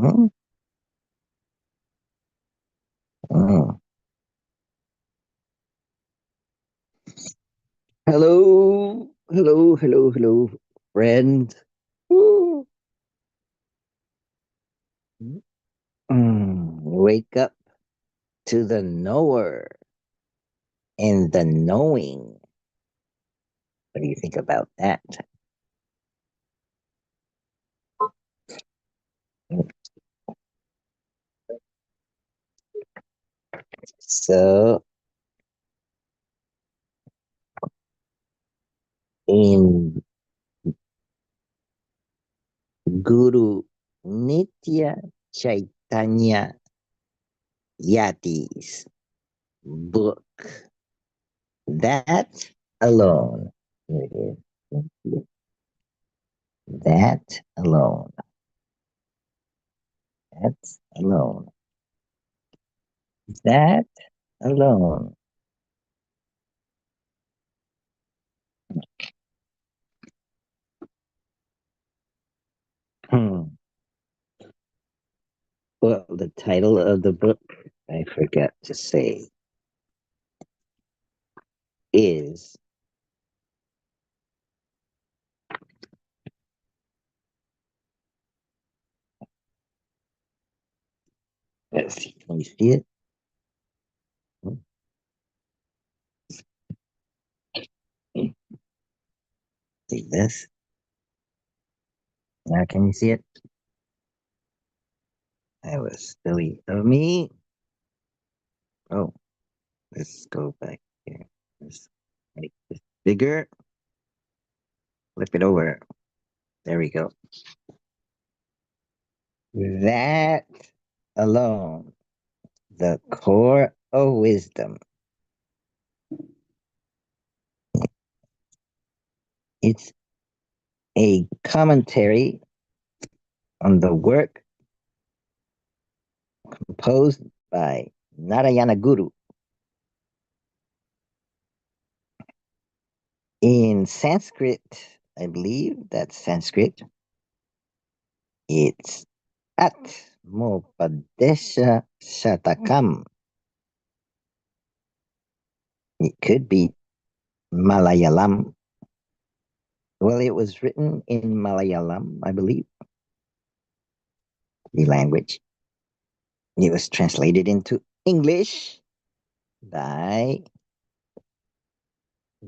Mm, mm. Hello, hello, hello, hello, friend. Woo. Wake up to the knower and the knowing. What do you think about that? So, in Guru Nitya Chaitanya Yati's book, that alone, here it is, that alone, that alone, that alone. Hmm. Well, the title of the book, I forgot to say, is, let's see, can you see it? Hmm. See this? Now, can you see it? That was silly of me. Oh, let's go back here. Let's make this bigger. Flip it over. There we go. That alone, the core of wisdom. It's a commentary on the work composed by Narayana Guru. In Sanskrit, I believe that's Sanskrit, it's Atmopadesha Shatakam. It could be Malayalam. Well, it was written in Malayalam, I believe, the language. It was translated into English by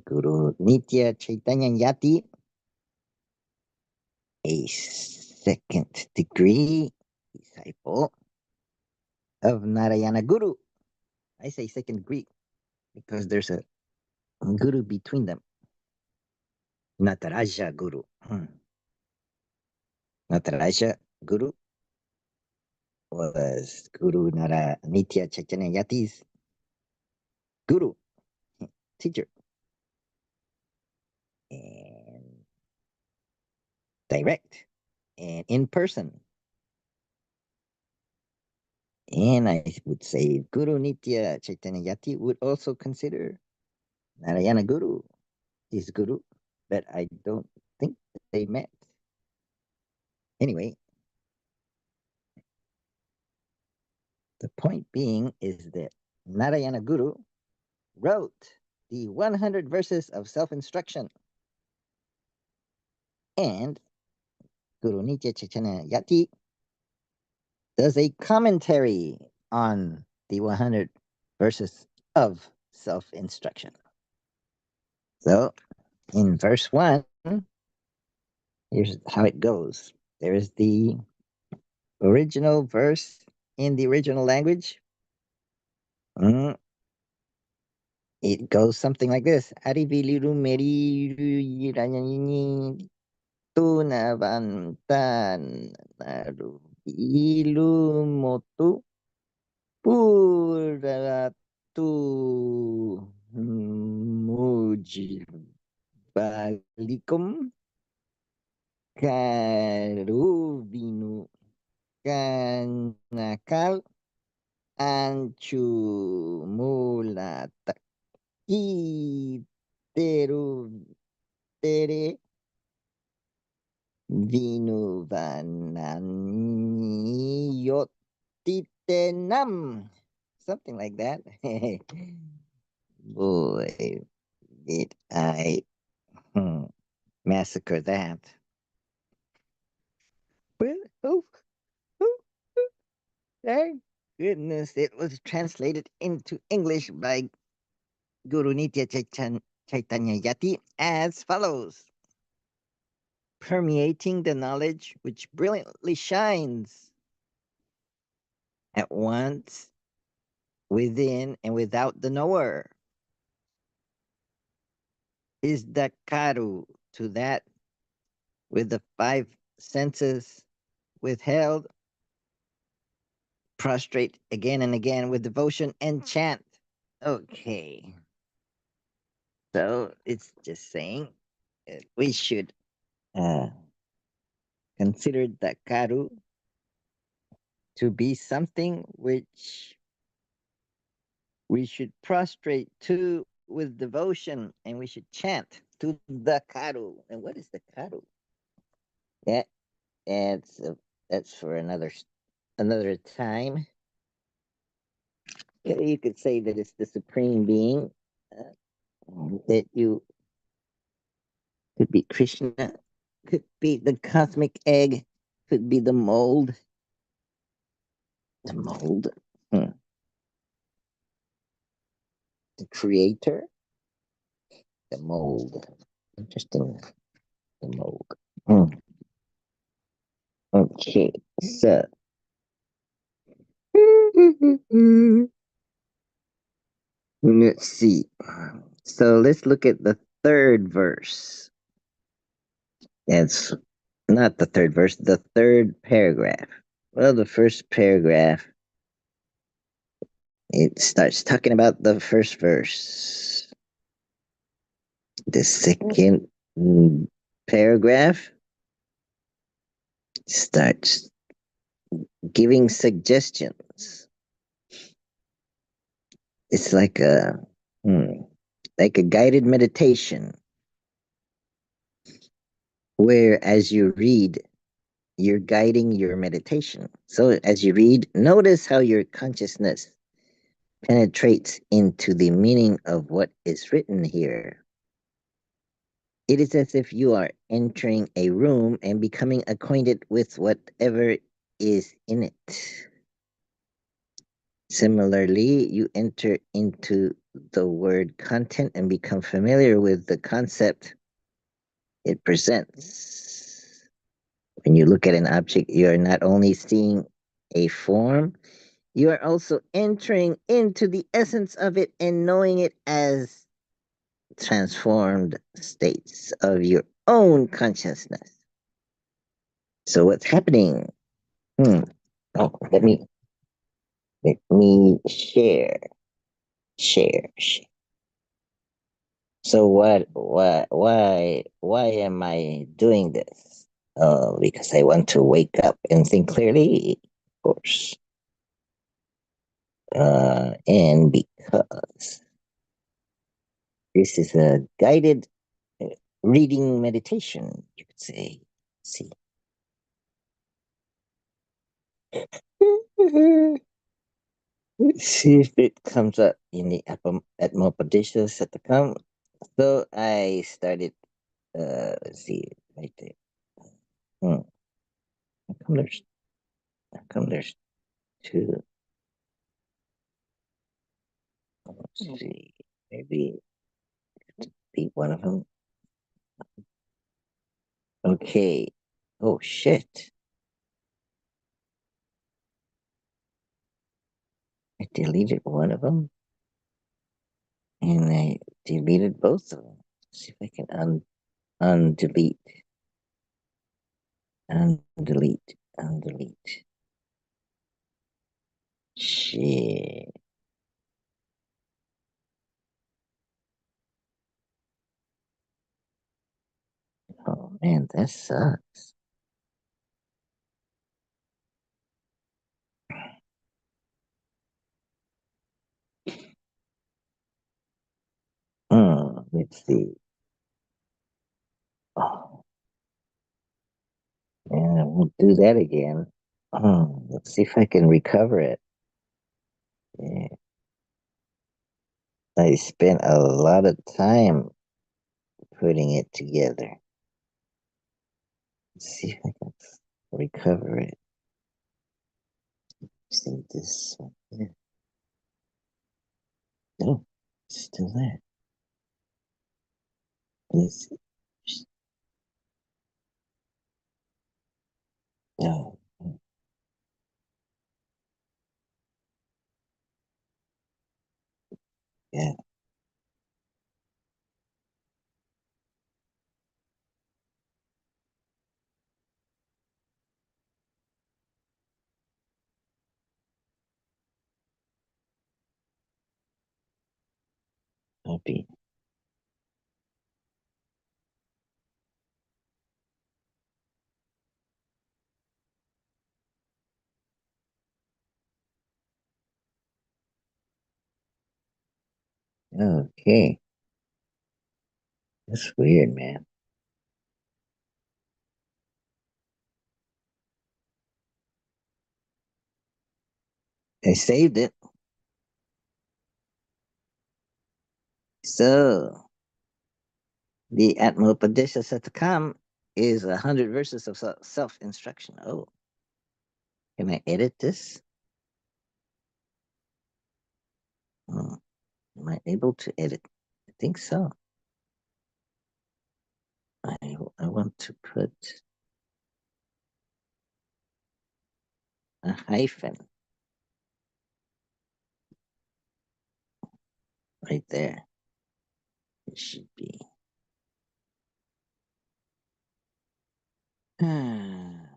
Guru Nitya Chaitanya Yati, a second degree disciple of Narayana Guru. I say second degree because there's a guru between them. Nataraja Guru. Nataraja Guru was Guru Nara Nitya Chaitanya Yati's guru, teacher, and direct and in person. And I would say Guru Nitya Chaitanya Yati would also consider Narayana Guru his guru, but I don't think they met. Anyway, the point being is that Narayana Guru wrote the 100 verses of self instruction, and Guru Nitya Chaitanya Yati does a commentary on the 100 verses of self instruction. So, in verse 1, here's how it goes. There is the original verse in the original language. Mm, it goes something like this. Ariviliru meri tunavantan naru ilu motu puratu mujibalikum karubinu kanakal anchu mulata iteru tere vinu vananya Niyotitenam. Something like that. Boy, did I massacre that. Well, oh, thank goodness it was translated into English by Guru Nitya Chaitanya Yati as follows: permeating the knowledge which brilliantly shines at once within and without the knower is the karu to that with the five senses withheld, prostrate again and again with devotion and chant. Okay, so it's just saying we should uh, consider the karu to be something which we should prostrate to with devotion, and we should chant to the karu. And what is the karu? That that's that's for another time. You could say that it's the supreme being. That you could be Krishna, could be the cosmic egg, could be the mold. The mold. Hmm. The creator. The mold. Interesting. The mold. Hmm. Okay, so let's see. So let's look at the third verse. It's not the third verse, the third paragraph. Well, the first paragraph, it starts talking about the first verse. The second paragraph starts giving suggestions. It's hmm, like a guided meditation where as you read, you're guiding your meditation. So as you read, notice how your consciousness penetrates into the meaning of what is written here. It is as if you are entering a room and becoming acquainted with whatever is in it. Similarly, you enter into the word content and become familiar with the concept it presents. When you look at an object, you are not only seeing a form, you are also entering into the essence of it and knowing it as transformed states of your own consciousness. So what's happening? Hmm. Oh, let me share. So why am I doing this? Because I want to wake up and think clearly, of course. And because this is a guided uh, reading meditation, you could say. See. Let's see if it comes up in the Atmopadesha Satakam. So I started, let's see, right there. Hmm. How come there's, how come there's two? Let's see, maybe be one of them. Okay. Oh shit. I deleted one of them and I deleted both of them. Let's see if I can undelete, undelete. Shit. Oh man, that sucks. Let's see. Oh, man, I won't do that again. Let's see if I can recover it. Yeah. I spent a lot of time putting it together. Let's see if I can recover it. See this one here. No, it's still there. Let's see. No. Yeah, copy. Okay. That's weird, man. I saved it. So the Atmopadisha Satakam is 100 verses of self instruction. Oh, can I edit this? Hmm. Am I able to edit? I think so. I want to put a hyphen right there. It should be. In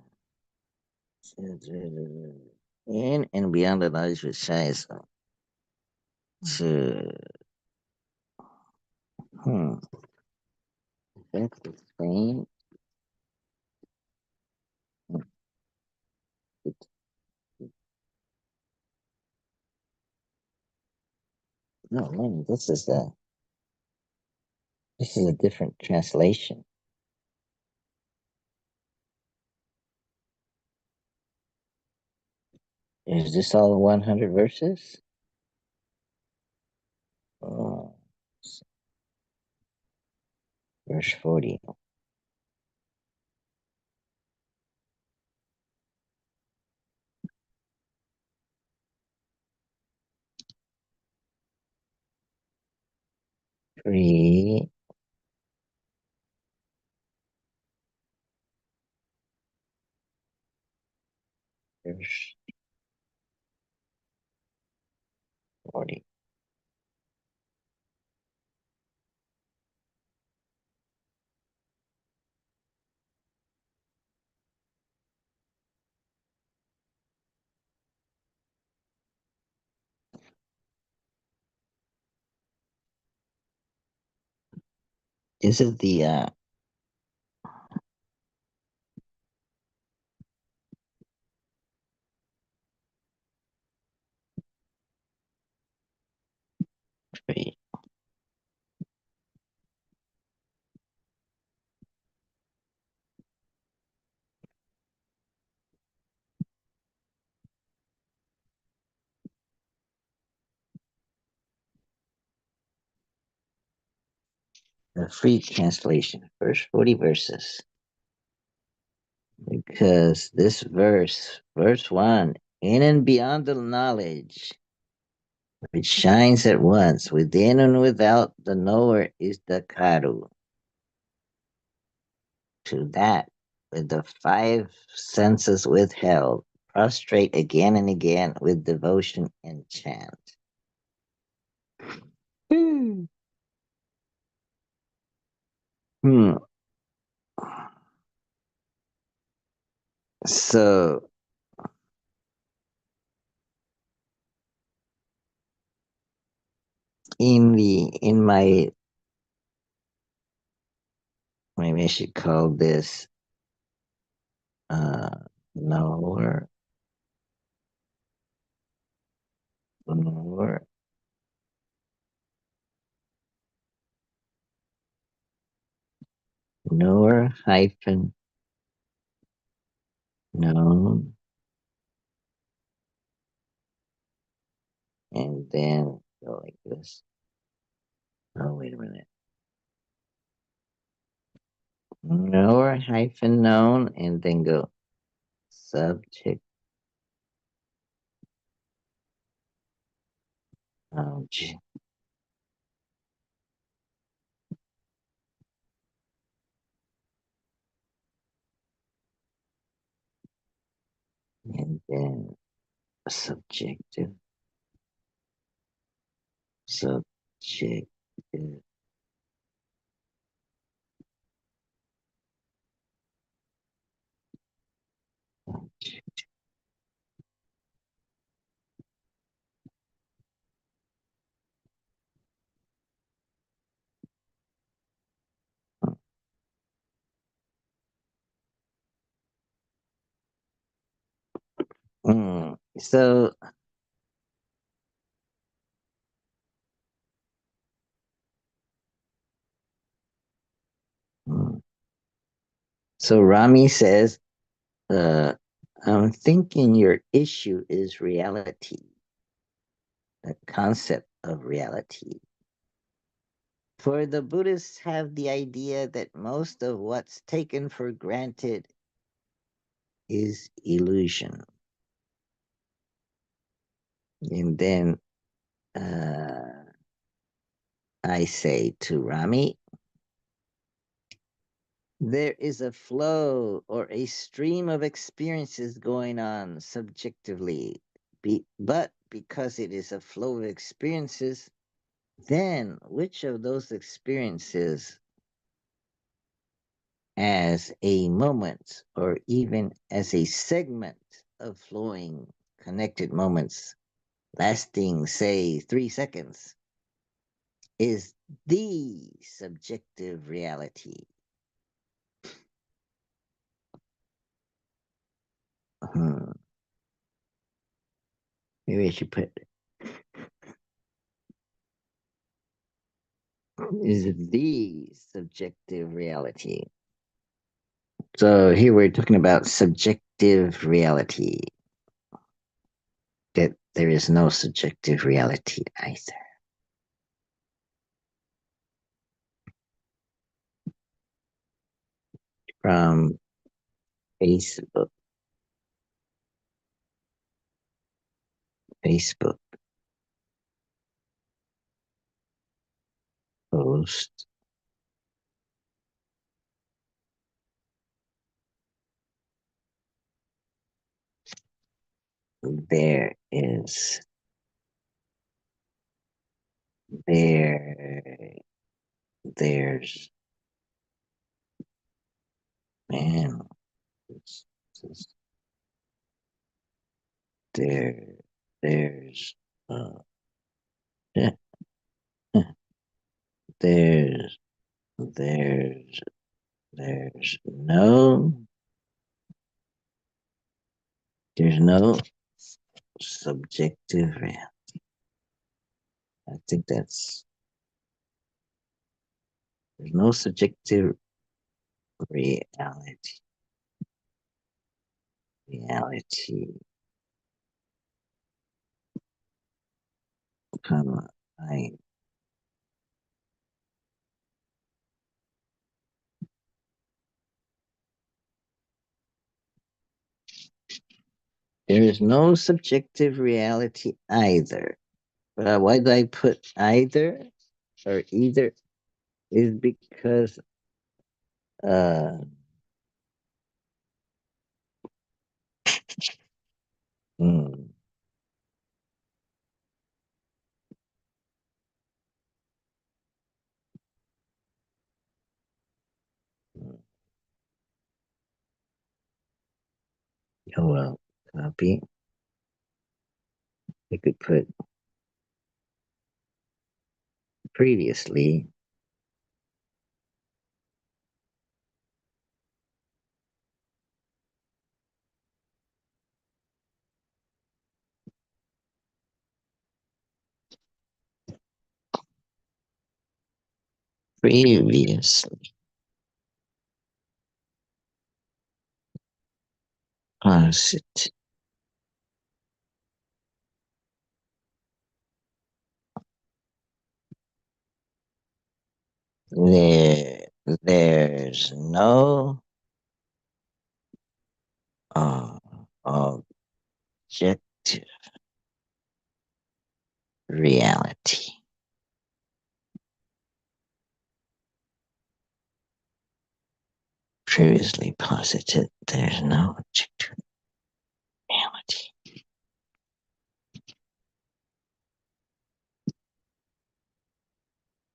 and beyond the knowledge which shines to hmm, that's the same. No, man, this is a different translation. Is this all 100 verses? Oh, verse 40. Three, verse 40. This is the free, the free translation. First 40 verses. Because this verse 1, in and beyond the knowledge, which shines at once, within and without the knower is the Karu. To that, with the five senses withheld, prostrate again and again with devotion and chant. Hmm. Hmm. So in my maybe I should call this uh knower knower knower hyphen known and then go like this. Oh, wait a minute. Or hyphen noun, and then go subject object, and then subjective, subjective. So, mm, so Rami says, uh, I'm thinking your issue is reality, the concept of reality. For the Buddhists have the idea that most of what's taken for granted is illusion. And then I say to Rami, there is a flow or a stream of experiences going on subjectively. But because it is a flow of experiences, then which of those experiences as a moment or even as a segment of flowing connected moments lasting, say, 3 seconds is the subjective reality? Hmm. Maybe I should put is the subjective reality. So here we're talking about subjective reality, that there is no subjective reality either. From Facebook, Facebook post. There is there there's man it's, it's, there there's uh there's there's there's no subjective reality. I think there's no subjective reality. Reality, comma, I. There is no subjective reality either. Why did I put either or either? Is because uh, hmm, oh well, copy. I could put previously. Previously, opposite there's no uh, objective reality. Previously posited, there's no objective reality.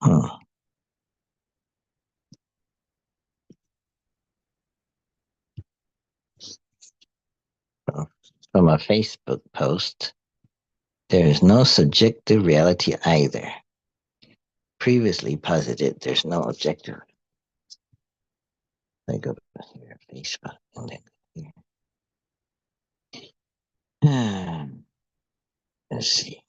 Hmm. From a Facebook post, there is no subjective reality either. Previously posited, there's no objective. I go here, Facebook, and then here. Let's see.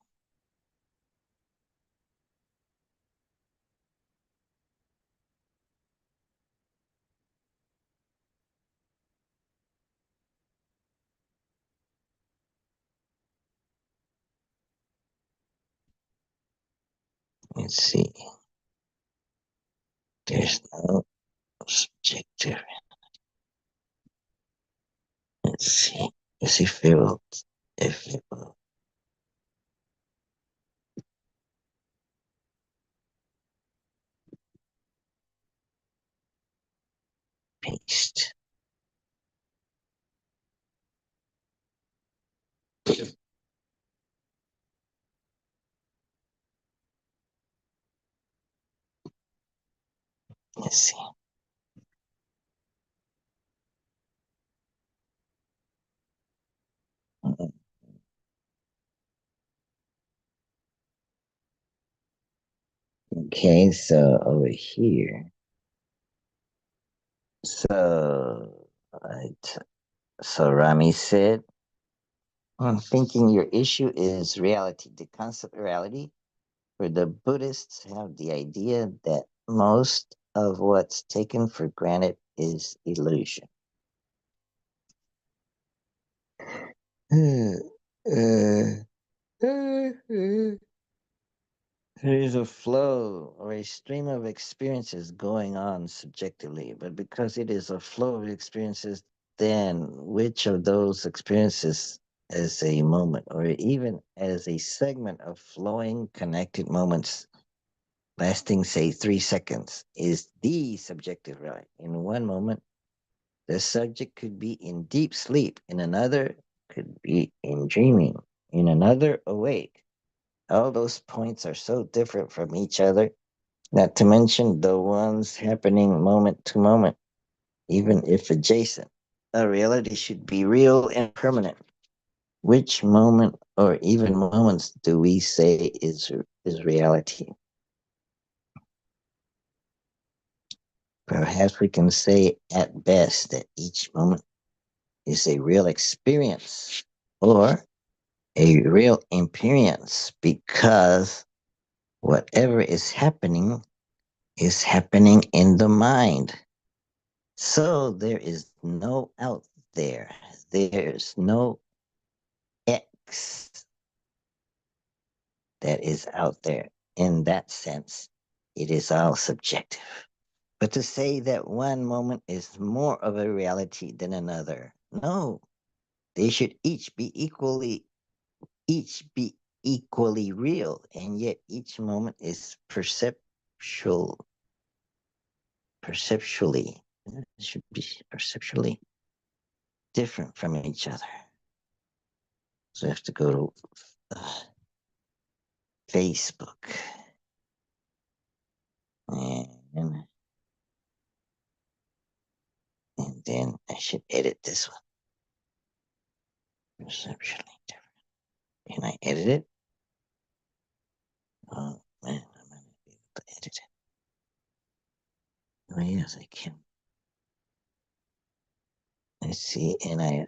Let's see. There's no subjective. Let's see. Let's see if it will paste. Let's see. Okay, so over here. So, right. So Rami said, I'm thinking your issue is reality, the concept of reality, where the Buddhists have the idea that most of what's taken for granted is illusion. There is a flow or a stream of experiences going on subjectively, but because it is a flow of experiences, then which of those experiences as a moment or even as a segment of flowing connected moments lasting, say, 3 seconds is the subjective right? In one moment, the subject could be in deep sleep, in another, could be in dreaming, in another, awake. All those points are so different from each other, not to mention the ones happening moment to moment, even if adjacent. A reality should be real and permanent. Which moment or even moments do we say is reality? Perhaps we can say at best that each moment is a real experience or a real experience because whatever is happening in the mind. So there is no out there. There's no X that is out there. In that sense, it is all subjective. But to say that one moment is more of a reality than another, no, they should each be equally real, and yet each moment is perceptually, it should be perceptually different from each other. So I have to go to Facebook and and then I should edit this one. Perceptually different. Can I edit it? Oh man, I'm gonna be able to edit it. Oh yes, I can. Let's see, and uh,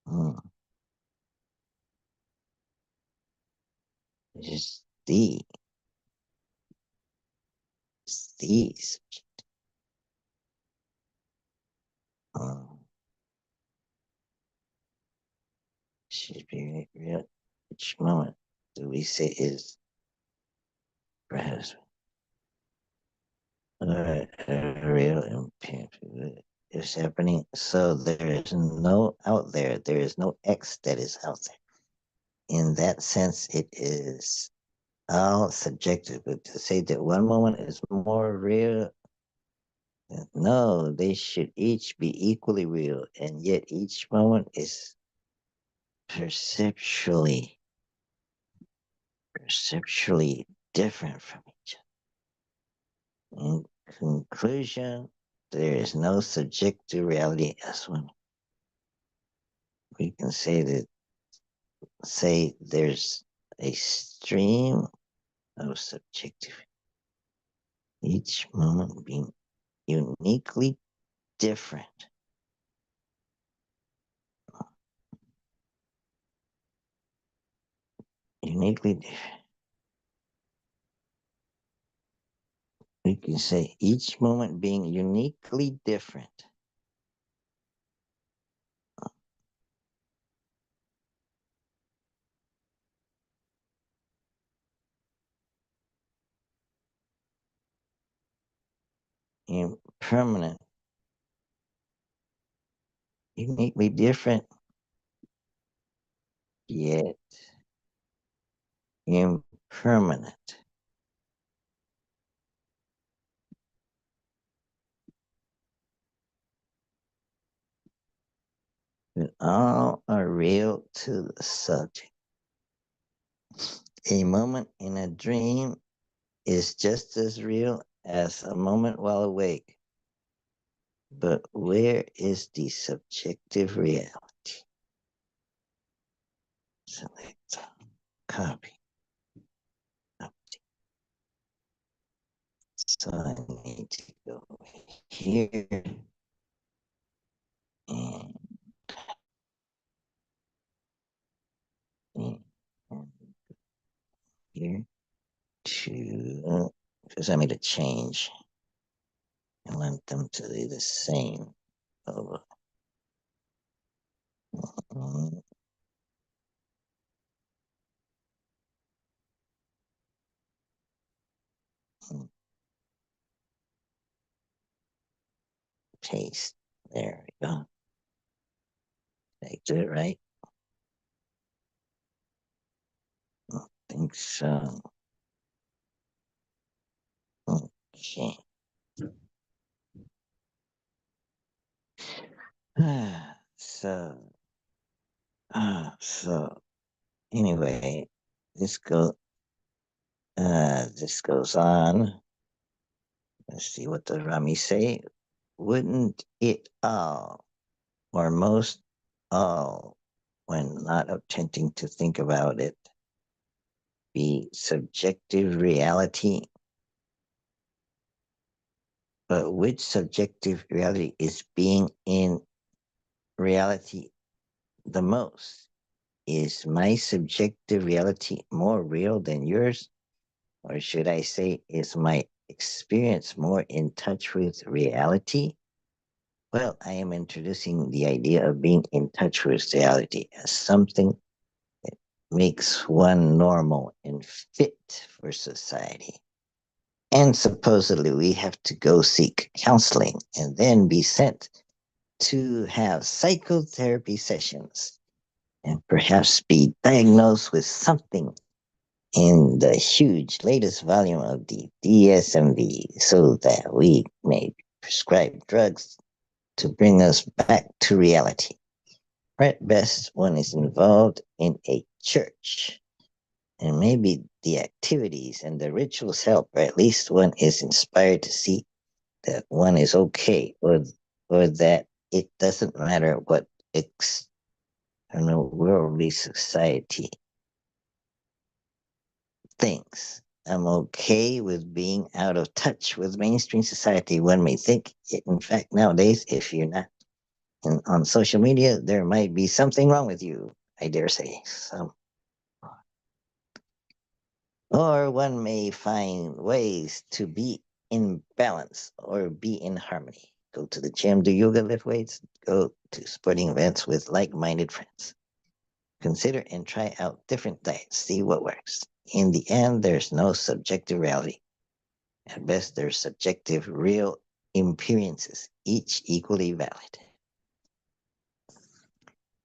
hmm, just these. real. Each moment do we say is perhaps real and is happening. So there is no out there. There is no X that is out there. In that sense, it is all subjective. But to say that one moment is more real, no, they should each be equally real, and yet each moment is perceptually perceptually different from each other. In conclusion, there is no subjective reality as one. We can say there's a stream of subjective, each moment being uniquely different. Uniquely different. We can say each moment being uniquely different. Impermanent, uniquely different, yet impermanent. But all are real to the subject. A moment in a dream is just as real as a moment while awake. But where is the subjective reality? Select, copy. So I need to go here and, and here to, because I made a change. I want them to be the same. Oh, mm, mm, paste. There we go. Did I do it right? I think so. Okay. So, so anyway, this go this goes on. Let's see what the Rami say. Wouldn't it all, or most all, when not attempting to think about it, be subjective reality? But which subjective reality is being in reality the most? Is my subjective reality more real than yours? Or should I say, is my experience more in touch with reality? Well, I am introducing the idea of being in touch with reality as something that makes one normal and fit for society. And supposedly we have to go seek counseling and then be sent to have psychotherapy sessions and perhaps be diagnosed with something in the huge latest volume of the DSMV so that we may prescribe drugs to bring us back to reality. At best, one is involved in a church, and maybe the activities and the rituals help, or at least one is inspired to see that one is okay, or that it doesn't matter what worldly society thinks. I'm okay with being out of touch with mainstream society. One may think, in fact, nowadays, if you're not on social media, there might be something wrong with you, I dare say. Or one may find ways to be in balance or be in harmony. Go to the gym, do yoga, lift weights, go to sporting events with like minded friends. Consider and try out different diets, see what works. In the end, there's no subjective reality. At best, there's subjective, real experiences, each equally valid.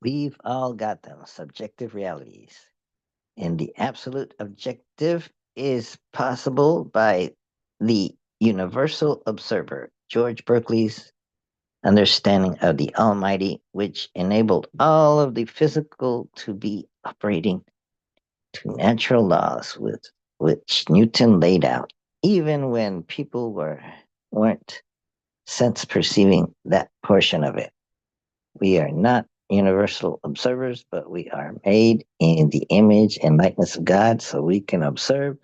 We've all got them, subjective realities. And the absolute objective is possible by the universal observer, George Berkeley's understanding of the Almighty, which enabled all of the physical to be operating to natural laws with which Newton laid out, even when people weren't sense perceiving that portion of it. We are not universal observers, but we are made in the image and likeness of God, so we can observe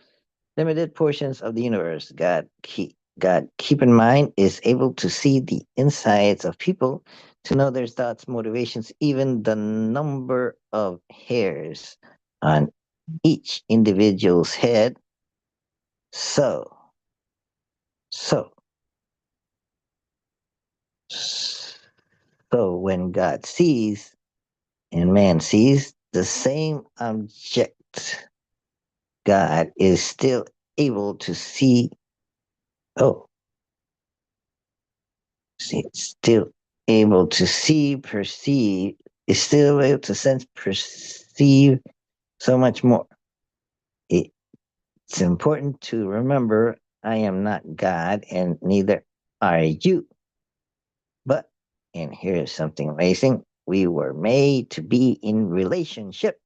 limited portions of the universe. God, keep in mind, is able to see the insides of people, to know their thoughts, motivations, even the number of hairs on each individual's head. So, so, so when God sees and man sees the same object, God is still able to see. Oh, see, still able to see, perceive, is still able to sense, perceive so much more. It's important to remember I am not God and neither are you. But, and here's something amazing, we were made to be in relationship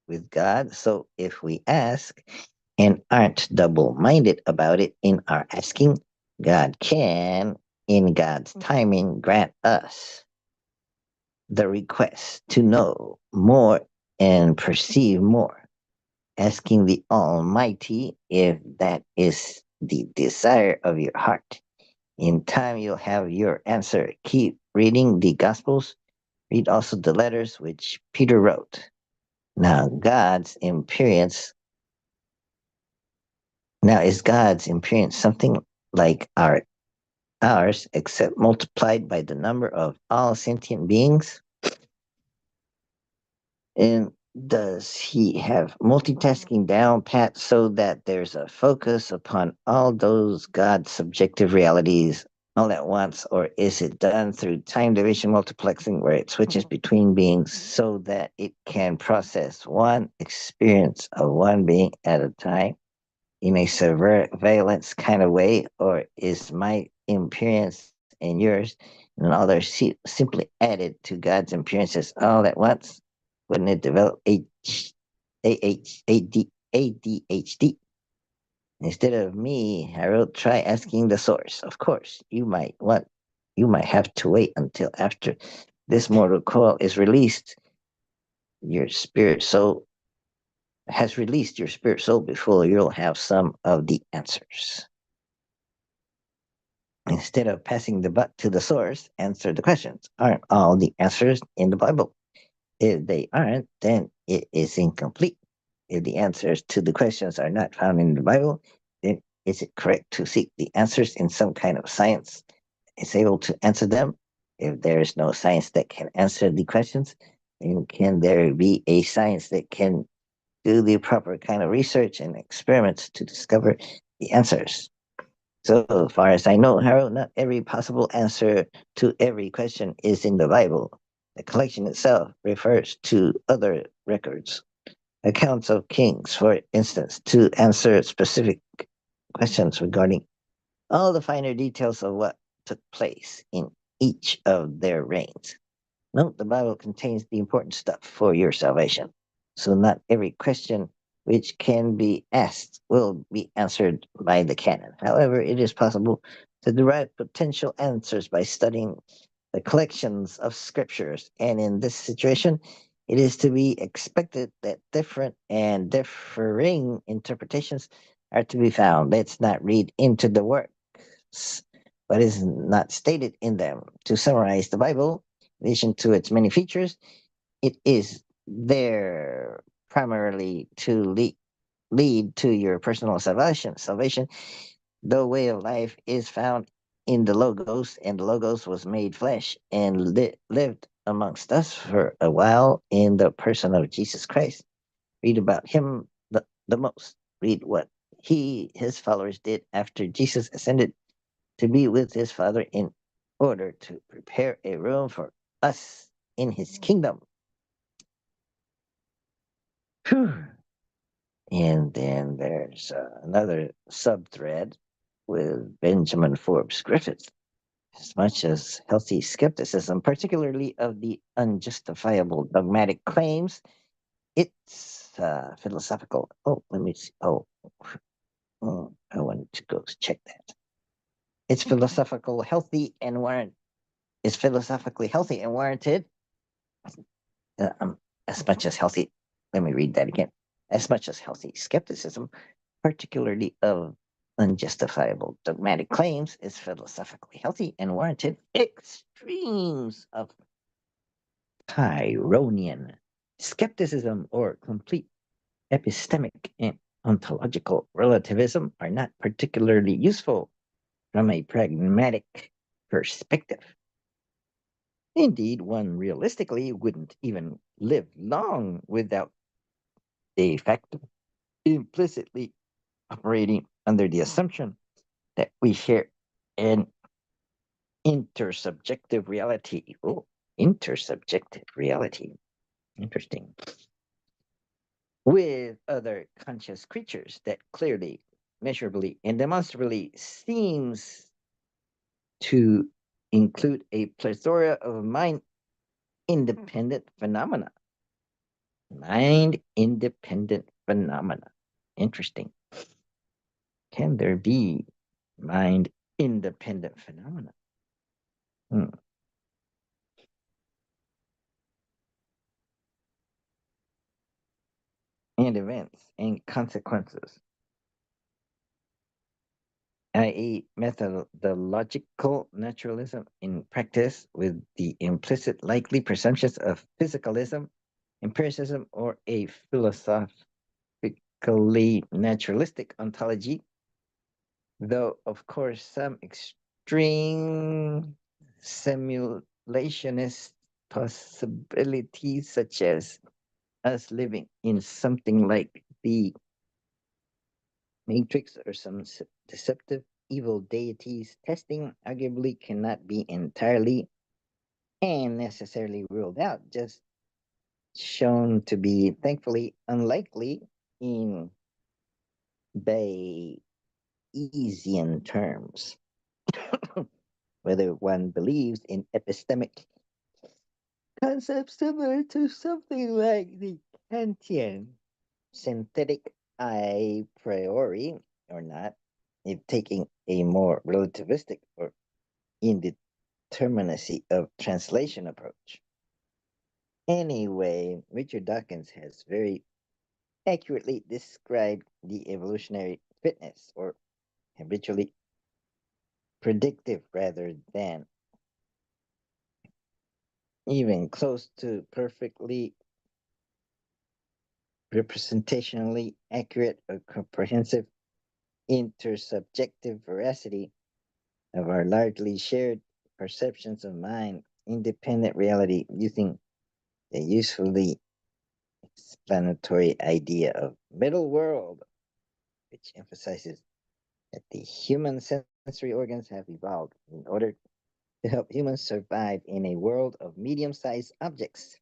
with God. So if we ask and aren't double minded about it in our asking, God can, in God's timing, grant us the request to know more and perceive more. Asking the Almighty if that is the desire of your heart. In time, you'll have your answer. Keep reading the Gospels. Read also the letters which Peter wrote. Now, God's imperience Now, is God's imperience something like ours, except multiplied by the number of all sentient beings? And does he have multitasking down pat so that there's a focus upon all those God's subjective realities all at once, or is it done through time division multiplexing where it switches between beings so that it can process one experience of one being at a time? In a surveillance kind of way, or is my appearance and yours and others simply added to God's appearances all at once? Wouldn't it develop ADHD? Instead of me, Harold, try asking the source. Of course, you might have to wait until after this mortal coil is released. Your spirit soul has released your spirit soul before you'll have some of the answers. Instead of passing the buck to the source, answer the questions. Aren't all the answers in the Bible? If they aren't, then it is incomplete. If the answers to the questions are not found in the Bible, then is it correct to seek the answers in some kind of science is able to answer them? If there is no science that can answer the questions, then can there be a science that can do the proper kind of research and experiments to discover the answers? So far as I know, Harold, not every possible answer to every question is in the Bible. The collection itself refers to other records, accounts of kings, for instance, to answer specific questions regarding all the finer details of what took place in each of their reigns. Note the Bible contains the important stuff for your salvation. So not every question which can be asked will be answered by the canon. However, it is possible to derive potential answers by studying the collections of scriptures. And in this situation, it is to be expected that different and differing interpretations are to be found. Let's not read into the works what is not stated in them. To summarize the Bible, in addition to its many features, it is there primarily to lead to your personal salvation. Salvation, the way of life, is found in the Logos, and the Logos was made flesh and lived amongst us for a while in the person of Jesus Christ. Read about him the most. Read what his followers did after Jesus ascended to be with his Father in order to prepare a room for us in his kingdom. Whew. And then there's another subthread with Benjamin Forbes Griffith. As much as healthy skepticism, particularly of the unjustifiable dogmatic claims, it's philosophical. Oh, let me see. I wanted to go check that. It's philosophical, healthy, and warrant. It's philosophically healthy and warranted. Uh, um, as much as healthy. Let me read that again. As much as healthy skepticism, particularly of unjustifiable dogmatic claims, is philosophically healthy and warranted, extremes of Pyrrhonian skepticism or complete epistemic and ontological relativism are not particularly useful from a pragmatic perspective. Indeed, one realistically wouldn't even live long without de facto implicitly operating under the assumption that we share an intersubjective reality. Oh, intersubjective reality. Interesting. With other conscious creatures that clearly, measurably, and demonstrably seems to include a plethora of mind independent phenomena. Mind independent phenomena. Interesting. Can there be mind independent phenomena? Hmm. And events and consequences, i.e., methodological naturalism in practice with the implicit likely presumptions of physicalism, empiricism, or a philosophically naturalistic ontology, though, of course, some extreme simulationist possibilities, such as us living in something like the Matrix or some deceptive evil deities testing, arguably cannot be entirely and necessarily ruled out, just shown to be thankfully unlikely in Bayesian terms. Whether one believes in epistemic concepts similar to something like the Kantian synthetic a priori or not, if taking a more relativistic or indeterminacy of translation approach. Anyway, Richard Dawkins has very accurately described the evolutionary fitness or habitually predictive rather than even close to perfectly representationally accurate or comprehensive intersubjective veracity of our largely shared perceptions of mind independent reality using the usefully explanatory idea of middle world, which emphasizes that the human sensory organs have evolved in order to help humans survive in a world of medium-sized objects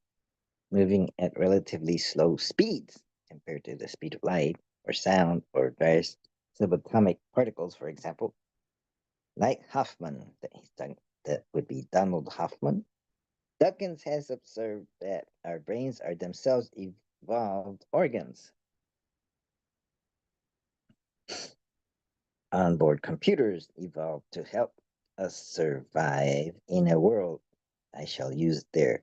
moving at relatively slow speeds compared to the speed of light or sound or various subatomic particles, for example. Like Hoffman, that would be Donald Hoffman, Dawkins has observed that our brains are themselves evolved organs. Onboard computers evolved to help us survive in a world, I shall use the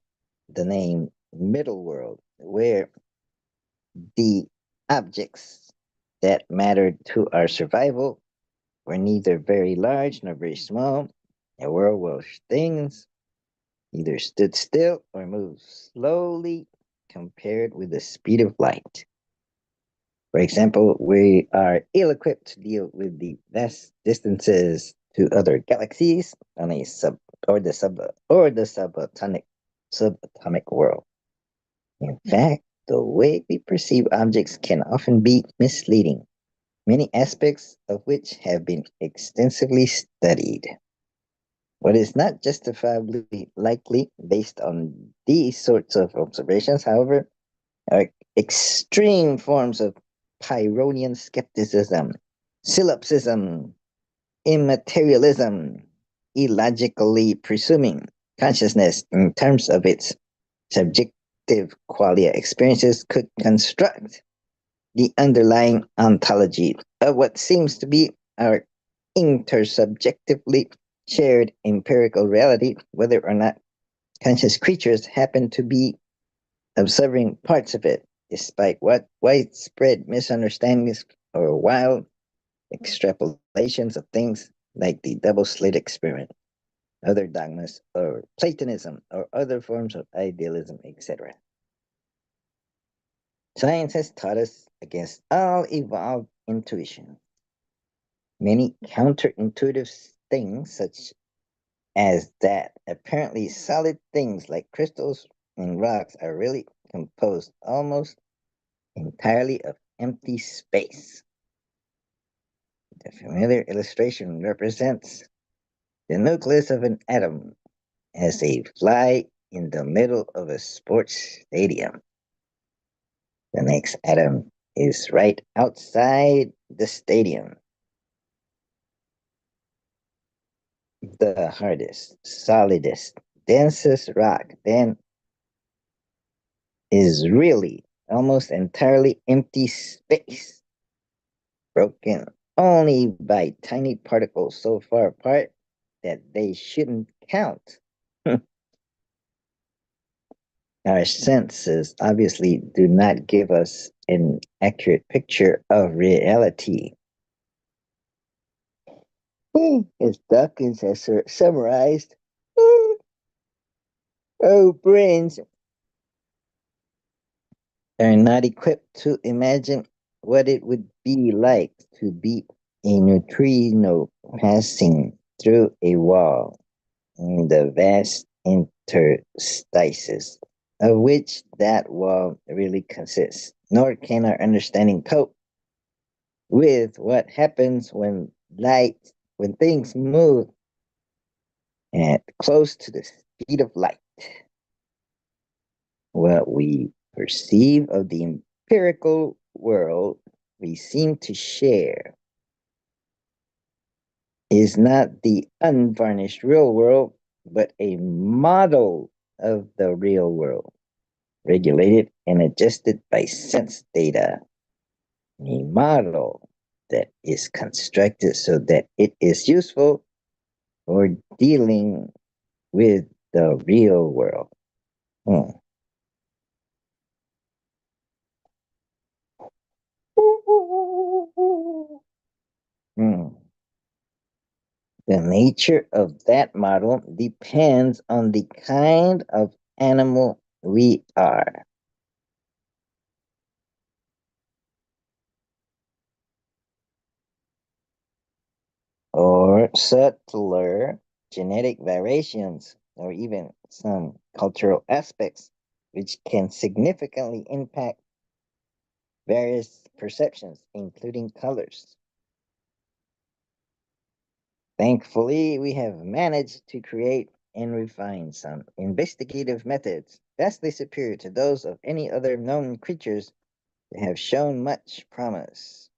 name middle world, where the objects that mattered to our survival were neither very large nor very small, a world where things either stood still or moved slowly compared with the speed of light. For example, we are ill equipped to deal with the vast distances to other galaxies on a sub or the subatomic world. In fact, the way we perceive objects can often be misleading, many aspects of which have been extensively studied. What is not justifiably likely based on these sorts of observations, however, are extreme forms of Pyrrhonian skepticism, solipsism, immaterialism, illogically presuming consciousness in terms of its subjective qualia experiences could construct the underlying ontology of what seems to be our intersubjectively shared empirical reality, whether or not conscious creatures happen to be observing parts of it, despite what widespread misunderstandings or wild extrapolations of things like the double slit experiment, other dogmas, or Platonism, or other forms of idealism, etc. Science has taught us against all evolved intuition. Many counterintuitive things, such as that apparently solid things like crystals and rocks are really composed almost entirely of empty space. The familiar illustration represents the nucleus of an atom as a fly in the middle of a sports stadium. The next atom is right outside the stadium. The hardest, solidest, densest rock then is really almost entirely empty space, broken only by tiny particles so far apart that they shouldn't count. Our senses obviously do not give us an accurate picture of reality. As Dawkins has summarized, our brains are not equipped to imagine what it would be like to be a neutrino passing through a wall in the vast interstices of which that wall really consists. Nor can our understanding cope with what happens when things move at close to the speed of light. What we perceive of the empirical world we seem to share is not the unvarnished real world, but a model of the real world, regulated and adjusted by sense data. A model that is constructed so that it is useful for dealing with the real world. Hmm. Hmm. The nature of that model depends on the kind of animal we are. Or subtler genetic variations, or even some cultural aspects, which can significantly impact various perceptions, including colors. Thankfully, we have managed to create and refine some investigative methods vastly superior to those of any other known creatures that have shown much promise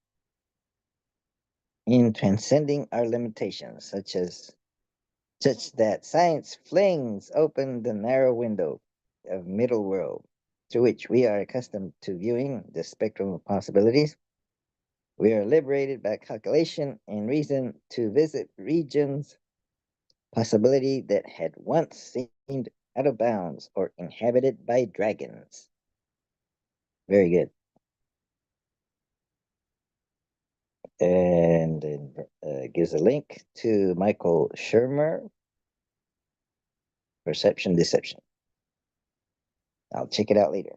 in transcending our limitations, such that science flings open the narrow window of middle world through which we are accustomed to viewing the spectrum of possibilities. We are liberated by calculation and reason to visit regions possibility that had once seemed out of bounds or inhabited by dragons. Very good. And gives a link to Michael Shermer, Perception Deception. I'll check it out later.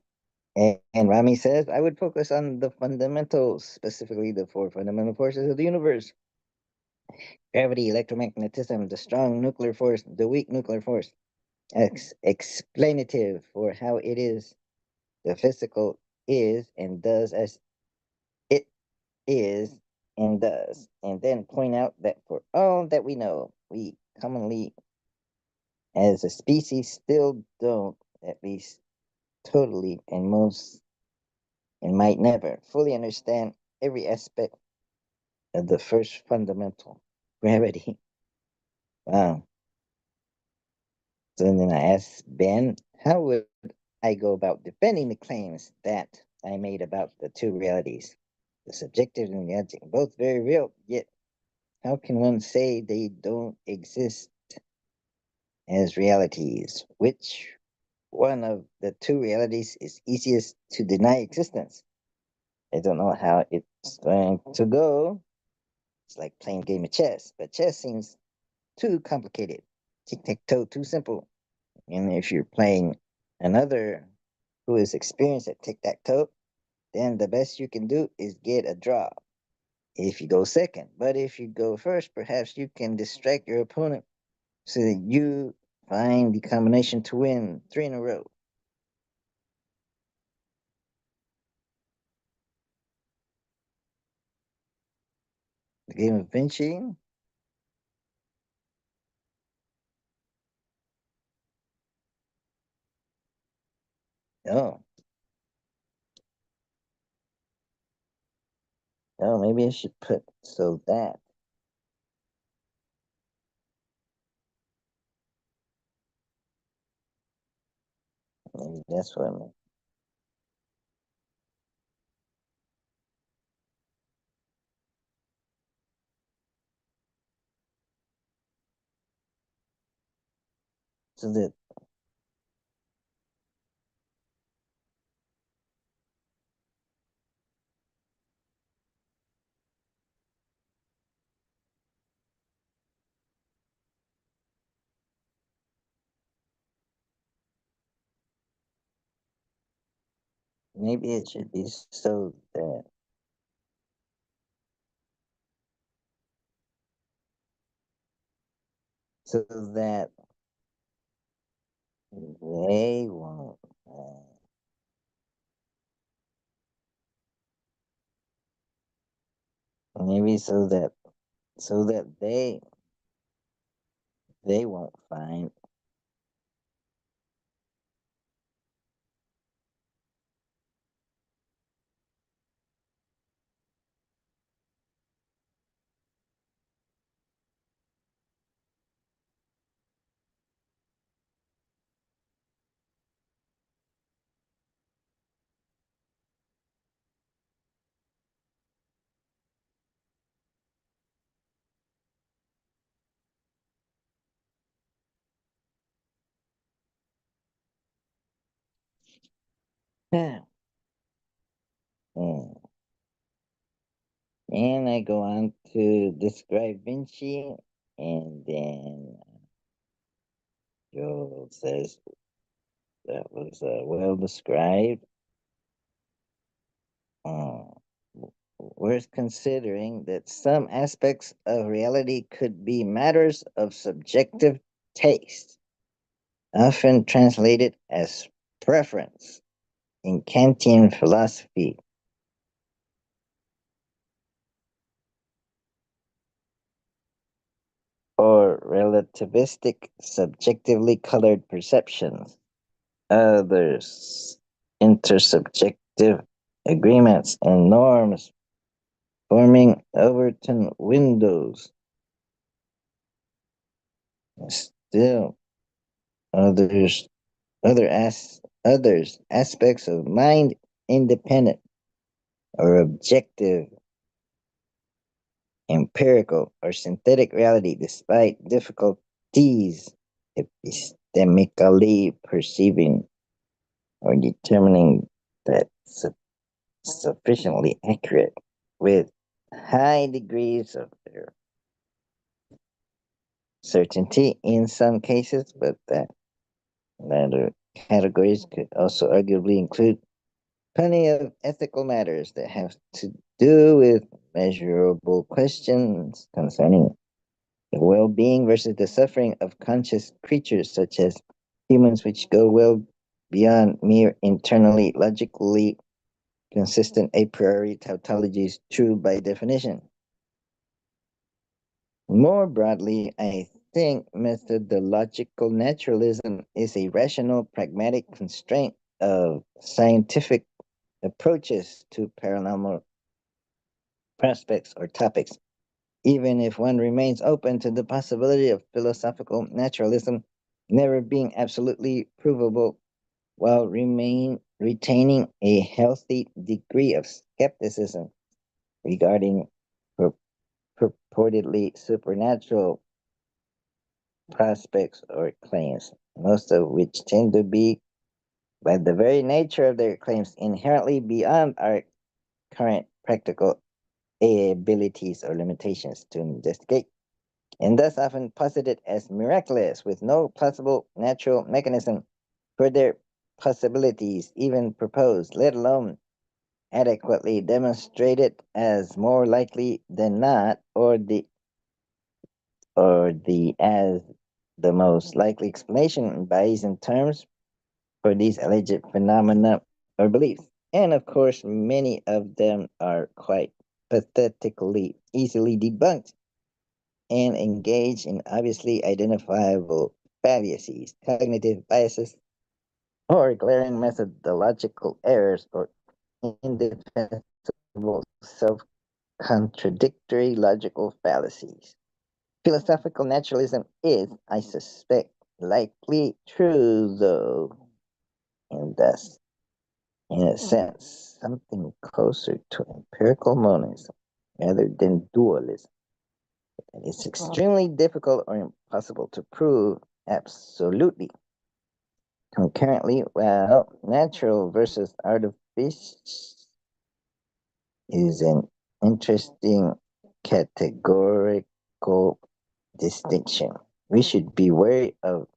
And Rami says, I would focus on the fundamentals, specifically the four fundamental forces of the universe. Gravity, electromagnetism, the strong nuclear force, the weak nuclear force. Explanative for how it is, the physical is and does as it is and does. And then point out that for all that we know, we commonly, as a species, still don't, at least totally, and most, and might never fully understand every aspect of the first fundamental, gravity. Wow. So then I asked Ben, how would I go about defending the claims that I made about the two realities, the subjective and the objective, both very real, yet how can one say they don't exist as realities? Which one of the two realities is easiest to deny existence? I don't know how it's going to go. It's like playing a game of chess, but chess seems too complicated. Tic tac toe, too simple. And if you're playing another who is experienced at tic tac toe, then the best you can do is get a draw if you go second. But if you go first, perhaps you can distract your opponent so that you find the combination to win three in a row. The game of Vinci. Oh, oh, maybe I should put so that. Maybe that's what I meant. So that maybe it should be so that they won't. Maybe so that they won't find. Yeah. Mm. And I go on to describe Vinci, and then Joel says that was well described. Uh, worth considering that some aspects of reality could be matters of subjective taste, often translated as preference in Kantian philosophy, or relativistic, subjectively colored perceptions. Others, intersubjective agreements and norms forming Overton windows. Still, others, others aspects of mind independent or objective, empirical or synthetic reality, despite difficulties epistemically perceiving or determining that sufficiently accurate with high degrees of certainty in some cases, but that latter categories could also arguably include plenty of ethical matters that have to do with measurable questions concerning the well being versus the suffering of conscious creatures such as humans, which go well beyond mere internally logically consistent a priori tautologies, true by definition. More broadly, I think methodological naturalism is a rational, pragmatic constraint of scientific approaches to paranormal prospects or topics, even if one remains open to the possibility of philosophical naturalism never being absolutely provable while retaining a healthy degree of skepticism regarding pur- purportedly supernatural prospects or claims, most of which tend to be, by the very nature of their claims, inherently beyond our current practical abilities or limitations to investigate, and thus often posited as miraculous with no possible natural mechanism for their possibilities even proposed, let alone adequately demonstrated as more likely than not, or the as the most likely explanation in Bayesian terms for these alleged phenomena or beliefs. And of course, many of them are quite pathetically easily debunked and engage in obviously identifiable fallacies, cognitive biases, or glaring methodological errors or indefensible self contradictory logical fallacies. Philosophical naturalism is, I suspect, likely true, though, and thus, in a sense, something closer to empirical monism rather than dualism. And it's extremely difficult or impossible to prove absolutely. Concurrently, well, natural versus artificial is an interesting categorical distinction. We should be wary of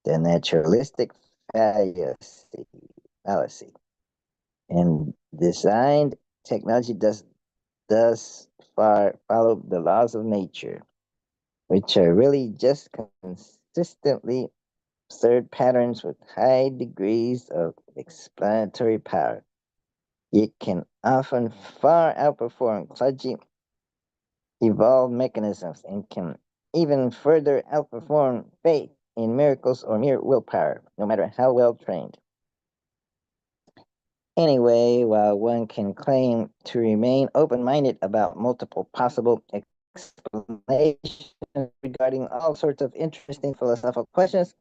the naturalistic fallacy, fallacy. And designed technology does follow the laws of nature, which are really just consistently observed patterns with high degrees of explanatory power. It can often far outperform kludgy evolved mechanisms and can even further outperform faith in miracles or mere willpower, no matter how well trained. Anyway, while one can claim to remain open minded about multiple possible explanations regarding all sorts of interesting philosophical questions,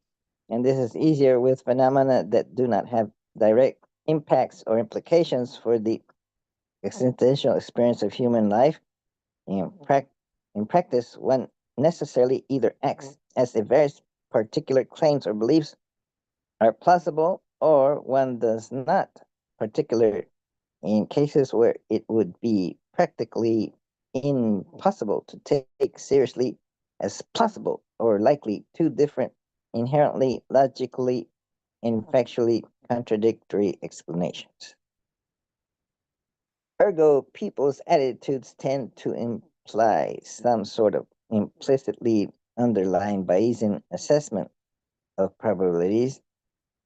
and this is easier with phenomena that do not have direct impacts or implications for the existential experience of human life, in, in practice, one necessarily either acts as if various particular claims or beliefs are plausible, or one does not, particular in cases where it would be practically impossible to take seriously as possible or likely two different, inherently logically and factually contradictory explanations. Ergo, people's attitudes tend to imply some sort of implicitly underlying Bayesian assessment of probabilities,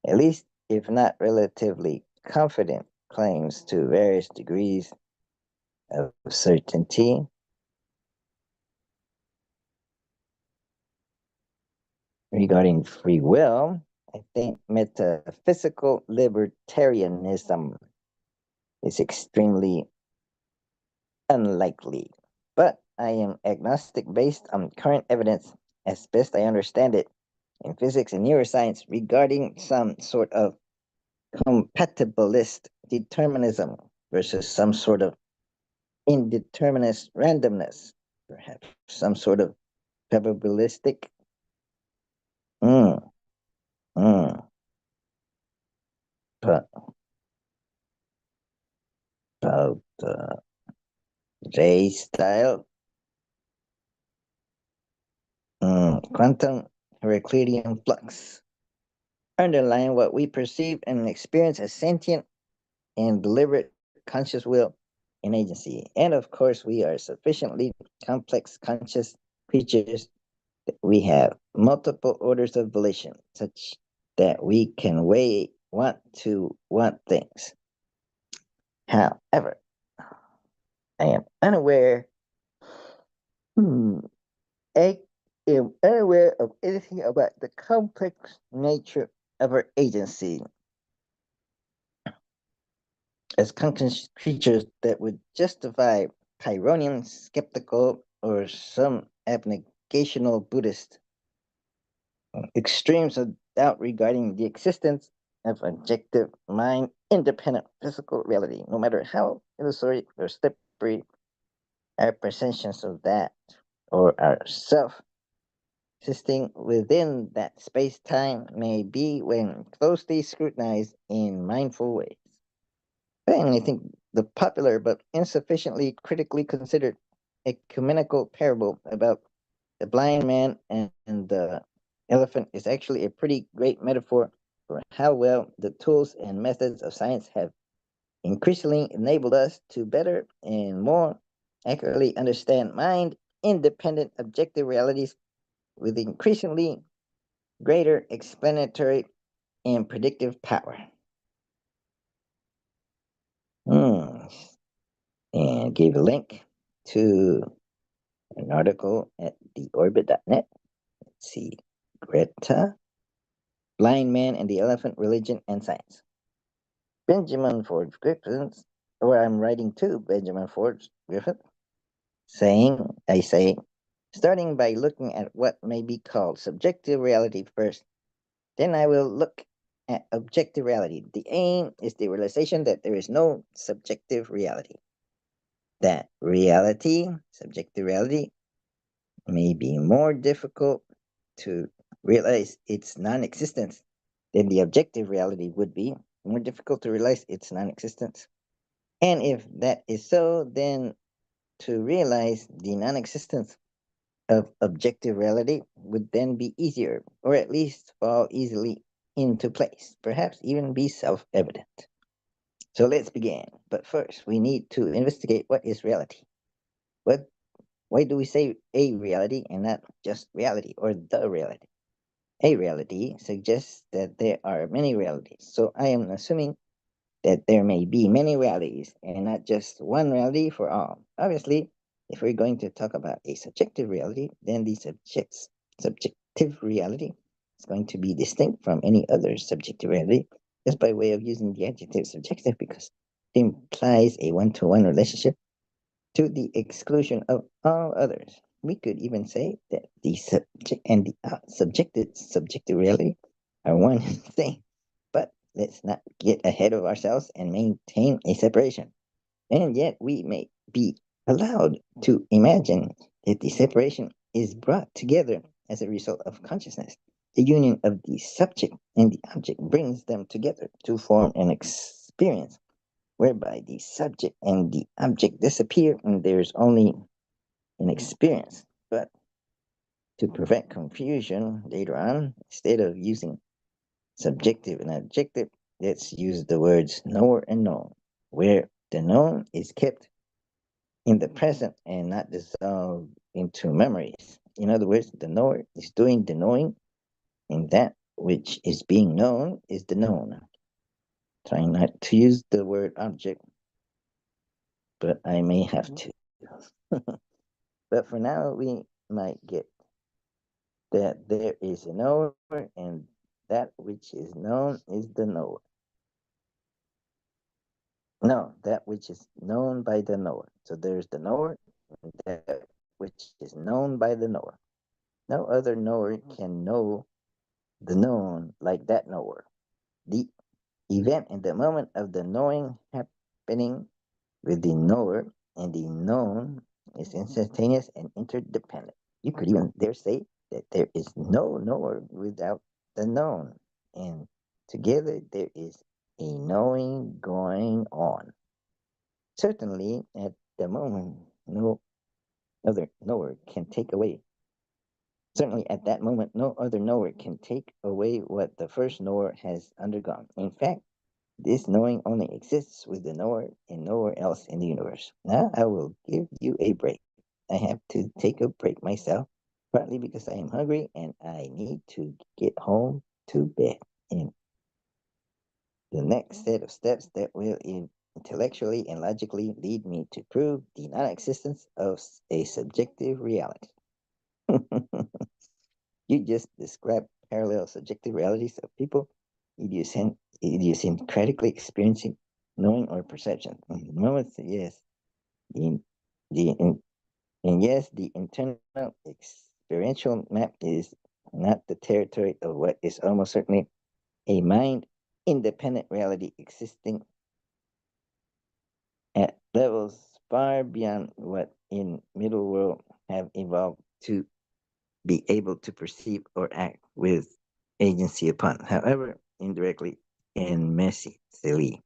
at least if not relatively confident claims to various degrees of certainty. Regarding free will, I think metaphysical libertarianism is extremely unlikely. But I am agnostic based on current evidence, as best I understand it, in physics and neuroscience regarding some sort of compatibilist determinism versus some sort of indeterminate randomness, perhaps some sort of probabilistic. Mm, mm, but about J style, quantum Heraclitean flux underlying what we perceive and experience as sentient and deliberate conscious will and agency. And of course, we are sufficiently complex conscious creatures that we have multiple orders of volition, such that we can want things. However, I am unaware. Hmm, I am unaware of anything about the complex nature of our agency as conscious creatures that would justify Pyrrhonian skeptical or some abnegational Buddhist extremes of doubt regarding the existence of objective mind independent physical reality, no matter how illusory or slippery our perceptions of that or our self existing within that space time may be when closely scrutinized in mindful ways. And I think the popular but insufficiently critically considered ecumenical parable about the blind man and the elephant is actually a pretty great metaphor for how well the tools and methods of science have increasingly enabled us to better and more accurately understand mind independent objective realities with increasingly greater explanatory and predictive power. Hmm. And gave a link to an article at theorbit.net. Let's see. Greta, Blind Man and the Elephant, Religion and Science. Benjamin Ford Griffin, or I'm writing to Benjamin Ford Griffin, I say, starting by looking at what may be called subjective reality first, then I will look at objective reality. The aim is the realization that there is no subjective reality. That reality, subjective reality, may be more difficult to realize its non existence than the objective reality would be, more difficult to realize its non existence. And if that is so, then to realize the non existence of objective reality would then be easier, or at least fall easily into place, perhaps even be self evident. So let's begin. But first, we need to investigate what is reality. What Why do we say a reality and not just reality or the reality? A reality suggests that there are many realities. So I am assuming that there may be many realities and not just one reality for all. Obviously, if we're going to talk about a subjective reality, then the subjective reality is going to be distinct from any other subjective reality just by way of using the adjective subjective because it implies a one-to-one relationship to the exclusion of all others. We could even say that the subject and the subjective reality are one thing. But let's not get ahead of ourselves and maintain a separation. And yet we may be allowed to imagine that the separation is brought together as a result of consciousness. The union of the subject and the object brings them together to form an experience whereby the subject and the object disappear and there's only an experience. But to prevent confusion later on, instead of using subjective and objective, let's use the words knower and known, where the known is kept in the present and not dissolved into memories. In other words, the knower is doing the knowing, and that which is being known is the known. Trying not to use the word object, but I may have to. But for now, we might get that there is a knower, and that which is known is the knower. No, that which is known by the knower. So there's the knower, and that which is known by the knower. No other knower can know the known like that knower. The event and the moment of the knowing happening with the knower and the known is instantaneous and interdependent. You could even dare say that there is no knower without the known, and together there is a knowing going on. Certainly, at the moment, no other knower can take away. Certainly, at that moment, no other knower can take away what the first knower has undergone. In fact, This knowing only exists with the knower and nowhere else in the universe. Now I will give you a break. I have to take a break myself, partly because I am hungry and I need to get home to bed. And the next set of steps that will intellectually and logically lead me to prove the non existence of a subjective reality. You just described parallel subjective realities of people idiosyncratically experiencing knowing or perception. Moments, yes, the, the and yes, the internal experiential map is not the territory of what is almost certainly a mind independent reality existing at levels far beyond what in middle world have evolved to be able to perceive or act with agency upon, however indirectly and messily.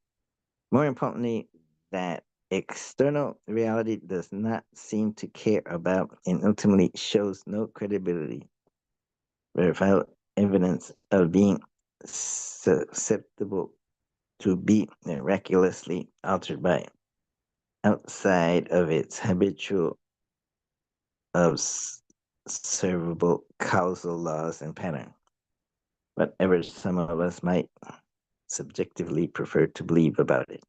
More importantly, that external reality does not seem to care about and ultimately shows no credibility, verifiable evidence of being susceptible to be miraculously altered by outside of its habitual observable causal laws and pattern, whatever some of us might subjectively prefer to believe about it.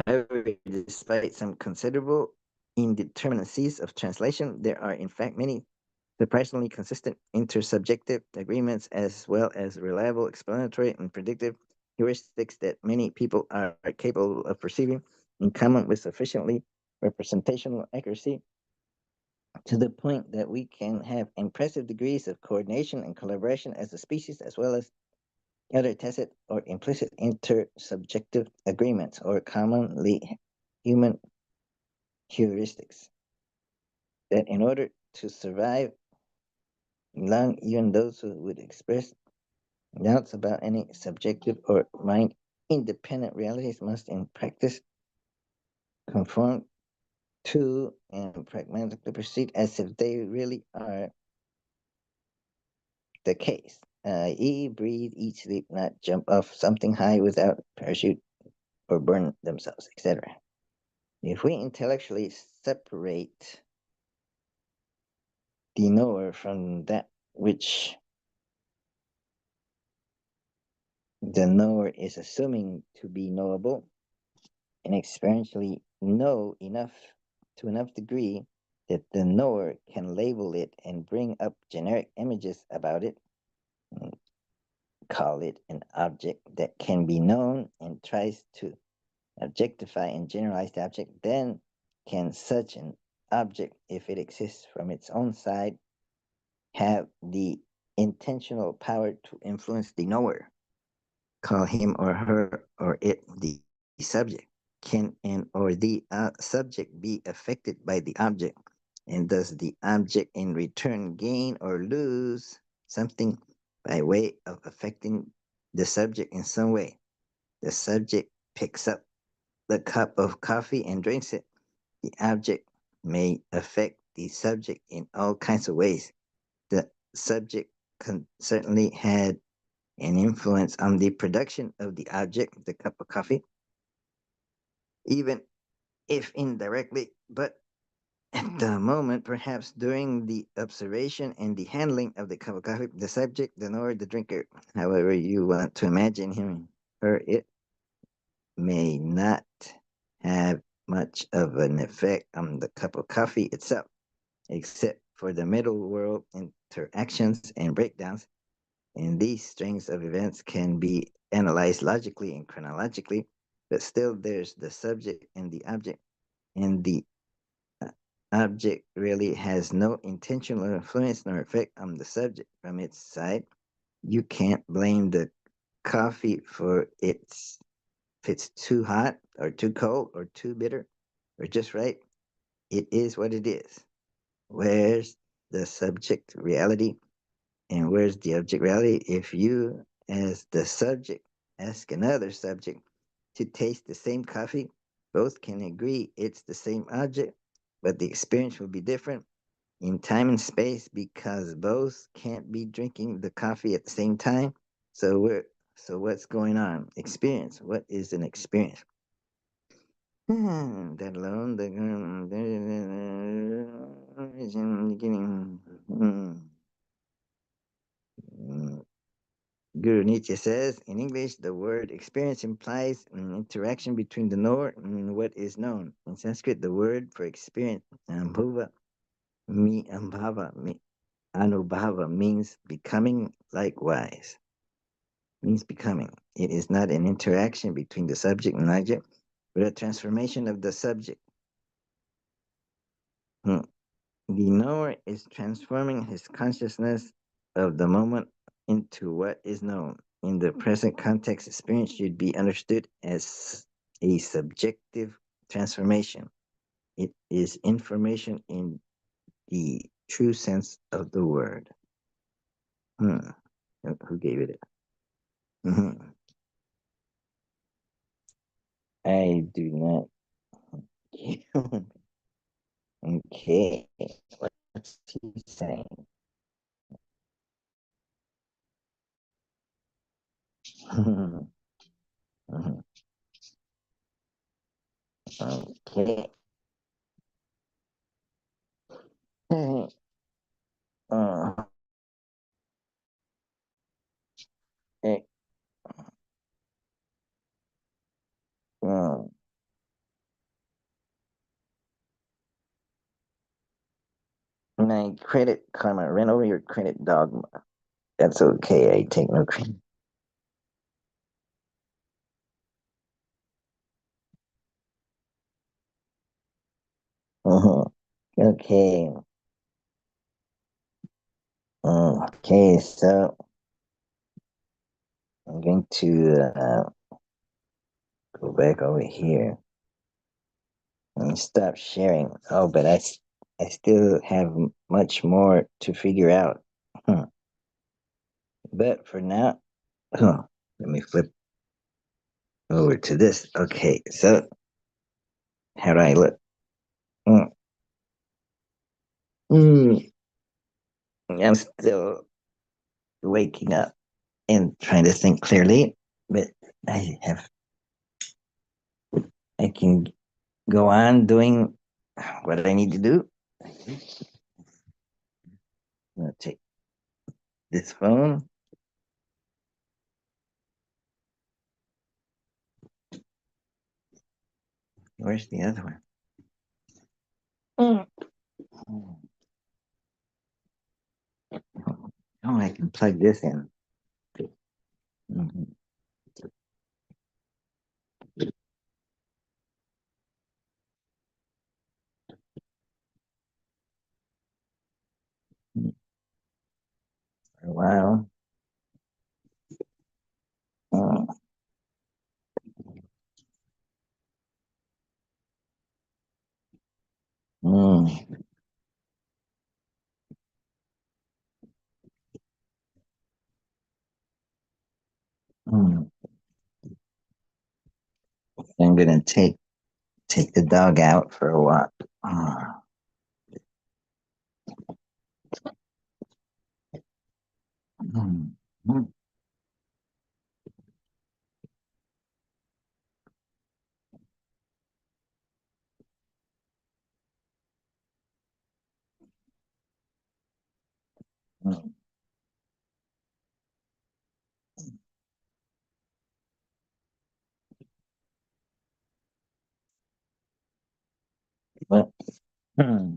However, despite some considerable indeterminacies of translation, there are in fact many surprisingly consistent intersubjective agreements as well as reliable explanatory and predictive heuristics that many people are capable of perceiving in common with sufficiently representational accuracy to the point that we can have impressive degrees of coordination and collaboration as a species, as well as other tacit or implicit intersubjective agreements or commonly human heuristics that in order to survive long, even those who would express doubts about any subjective or mind independent realities must in practice conform to and pragmatically proceed as if they really are the case, i.e., breathe, eat, sleep, not jump off something high without parachute or burn themselves, etc. If we intellectually separate the knower from that which the knower is assuming to be knowable, and experientially know enough degree that the knower can label it and bring up generic images about it, call it an object that can be known, and tries to objectify and generalize the object, then can such an object, if it exists from its own side, have the intentional power to influence the knower, call him or her or it the subject? Can and or the subject be affected by the object? And does the object in return gain or lose something by way of affecting the subject in some way? The subject picks up the cup of coffee and drinks it. The object may affect the subject in all kinds of ways. The subject certainly had an influence on the production of the object, the cup of coffee, even if indirectly, but at the moment, perhaps during the observation and the handling of the cup of coffee, the subject, the knower, the drinker, however you want to imagine him or it, may not have much of an effect on the cup of coffee itself, except for the middle world interactions and breakdowns. And these strings of events can be analyzed logically and chronologically, but still there's the subject and the object, and the uh, object really has no intentional influence nor effect on the subject from its side. You can't blame the coffee for its if it's too hot or too cold or too bitter or just right. It is what it is. Where's the subject reality and where's the object reality? If you, as the subject, ask another subject to taste the same coffee, both can agree it's the same object, but the experience will be different in time and space because both can't be drinking the coffee at the same time. So So what's going on? Experience. What is an experience? That alone, the beginning. Guru Nietzsche says, in English, the word experience implies an interaction between the knower and what is known. In Sanskrit, the word for experience, anubhava, means becoming likewise. Means becoming. It is not an interaction between the subject and object, but a transformation of the subject. Hmm. The knower is transforming his consciousness of the moment into what is known. In the present context, experience should be understood as a subjective transformation. It is information in the true sense of the word. Hmm. Who gave it? Mhm. I do not. Okay. What's he saying? Mhm. Okay. Uh, eh, uh, my credit karma ran over your credit dogma. That's okay. I take no credit. Uh-huh. Okay. Okay. So I'm going to go back over here and stop sharing. Oh, but I still have much more to figure out. Hmm. But for now, let me flip over to this. Okay. So how do I look? Mm, mm, I'm still waking up and trying to think clearly, but I have I can go on doing what I need to do. I'm gonna take this phone. Where's the other one? Mm. Oh, I can plug this in. Mhm. For a while. Mm, mm, mm. I'm gonna take the dog out for a walk. Mm, mm, mm, mm. Well, hmm,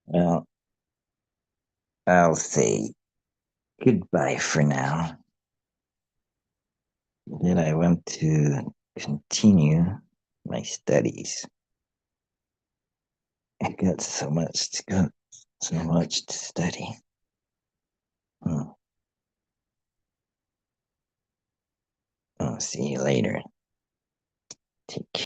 well, I'll say goodbye for now. Then I want to continue my studies. I got so much to go, so much to study. Hmm. I'll see you later. Take care.